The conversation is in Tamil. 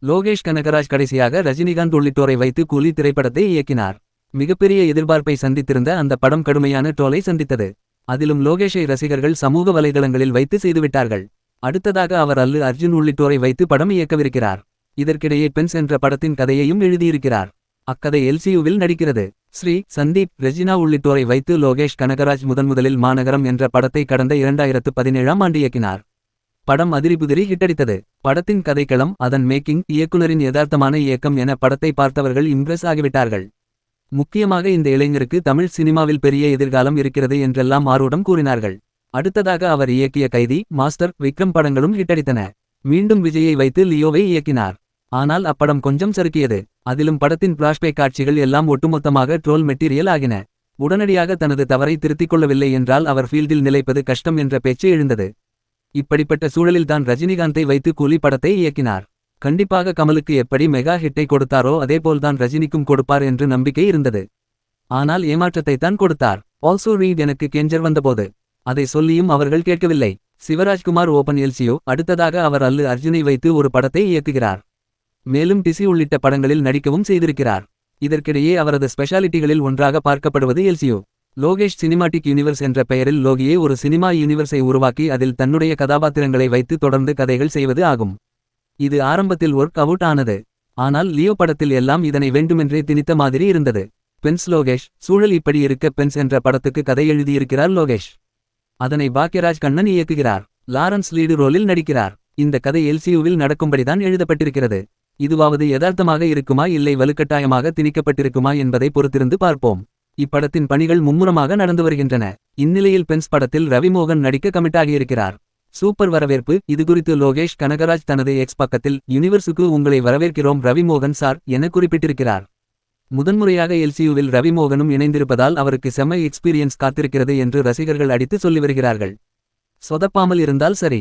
லோகேஷ் கனகராஜ் கடைசியாக ரஜினிகாந்த் உள்ளிட்டோரை வைத்து கூலி திரைப்படத்தை இயக்கினார். மிகப்பெரிய எதிர்பார்ப்பை சந்தித்திருந்த அந்த படம் கடுமையான ட்ரோலை சந்தித்தது. அதிலும் லோகேஷை ரசிகர்கள் சமூக வலைதளங்களில் வைத்து செய்துவிட்டார்கள். அடுத்ததாக அவர் அல்லு அர்ஜுன் உள்ளிட்டோரை வைத்து படம் இயக்கவிருக்கிறார். இதற்கிடையே பென்ஸ் என்ற படத்தின் கதையையும் எழுதியிருக்கிறார். அக்கதை எல்சியூவில் நடிக்கிறது. ஸ்ரீ, சந்தீப், ரெஜினா உள்ளிட்டோரை வைத்து லோகேஷ் கனகராஜ் முதன்முதலில் மாநகரம் என்ற படத்தை கடந்த 2017ஆம் ஆண்டு இயக்கினார். படம் அதிரிபுதிரி ஹிட்டடித்தது. படத்தின் கதைக்களம், அதன் மேக்கிங், இயக்குனரின் யதார்த்தமான இயக்கம் என படத்தை பார்த்தவர்கள் இம்ப்ரெஸ் ஆகிவிட்டார்கள். முக்கியமாக இந்த இளைஞருக்கு தமிழ் சினிமாவில் பெரிய எதிர்காலம் இருக்கிறது என்றெல்லாம் ஆர்வம் கூறினார்கள். அடுத்ததாக அவர் இயக்கிய கைதி, மாஸ்டர், விக்ரம் படங்களும் ஹிட்டடித்தன. மீண்டும் விஜயை வைத்து லியோவை இயக்கினார். ஆனால் அப்படம் கொஞ்சம் சறுக்கியது. அதிலும் படத்தின் பிளாஷ்பேக் காட்சிகள் எல்லாம் ஒட்டுமொத்தமாக ட்ரோல் மெட்டீரியல் ஆகின. உடனடியாக தனது தவறை திருத்திக் கொள்ளவில்லை என்றால் அவர் ஃபீல்டில் நிலைப்பது கஷ்டம் என்ற பேச்சு எழுந்தது. இப்படிப்பட்ட சூழலில்தான் ரஜினிகாந்தை வைத்து கூலி படத்தை இயக்கினார். கண்டிப்பாக கமலுக்கு எப்படி மெகா ஹிட்டை கொடுத்தாரோ அதேபோல்தான் ரஜினிக்கும் கொடுப்பார் என்று நம்பிக்கை இருந்தது. ஆனால் ஏமாற்றத்தைத்தான் கொடுத்தார். ஆல்சோ ரீட் எனக்கு கெஞ்சர் வந்தபோது அதை சொல்லியும் அவர்கள் கேட்கவில்லை. சிவராஜ்குமார் ஓபன் எல்சியோ. அடுத்ததாக அவர் அல்லு அர்ஜுனை வைத்து ஒரு படத்தை இயக்குகிறார். மேலும் டிசி உள்ளிட்ட படங்களில் நடிக்கவும் செய்திருக்கிறார். இதற்கிடையே அவரது ஸ்பெஷாலிட்டிகளில் ஒன்றாக பார்க்கப்படுவது எல்சியோ. லோகேஷ் சினிமாட்டிக் யூனிவர்ஸ் என்ற பெயரில் லோகியே ஒரு சினிமா யூனிவர்ஸை உருவாக்கி அதில் தன்னுடைய கதாபாத்திரங்களை வைத்து தொடர்ந்து கதைகள் செய்வது ஆகும். இது ஆரம்பத்தில் ஒர்க் அவுட் ஆனது. ஆனால் லியோ படத்தில் எல்லாம் இதனை வேண்டுமென்றே திணித்த மாதிரி இருந்தது. பென்ஸ் லோகேஷ். சூழல் இப்படி இருக்க பென்ஸ் என்ற படத்துக்கு கதை எழுதியிருக்கிறார் லோகேஷ். அதனை பாக்யராஜ் கண்ணன் இயக்குகிறார். லாரன்ஸ் லீடு ரோலில் நடிக்கிறார். இந்த கதை எல்சியூவில் நடக்கும்படிதான் எழுதப்பட்டிருக்கிறது. இதுவாவது யதார்த்தமாக இருக்குமா இல்லை வலுக்கட்டாயமாக திணிக்கப்பட்டிருக்குமா என்பதை பொறுத்திருந்து பார்ப்போம். இப்படத்தின் பணிகள் மும்முரமாக நடந்து வருகின்றன. இந்நிலையில் பென்ஸ் படத்தில் ரவிமோகன் நடிக்க கமிட்டாகியிருக்கிறார். சூப்பர் வரவேற்பு. இதுகுறித்து லோகேஷ் கனகராஜ் தனது எக்ஸ் பக்கத்தில், யூனிவர்ஸுக்கு உங்களை வரவேற்கிறோம் ரவிமோகன் சார் என குறிப்பிட்டிருக்கிறார். முதன்முறையாக எல்சியூவில் ரவிமோகனும் இணைந்திருப்பதால் அவருக்கு செம்ம எக்ஸ்பீரியன்ஸ் காத்திருக்கிறது என்று ரசிகர்கள் அடித்து சொல்லி வருகிறார்கள். சொதப்பாமல் இருந்தால் சரி.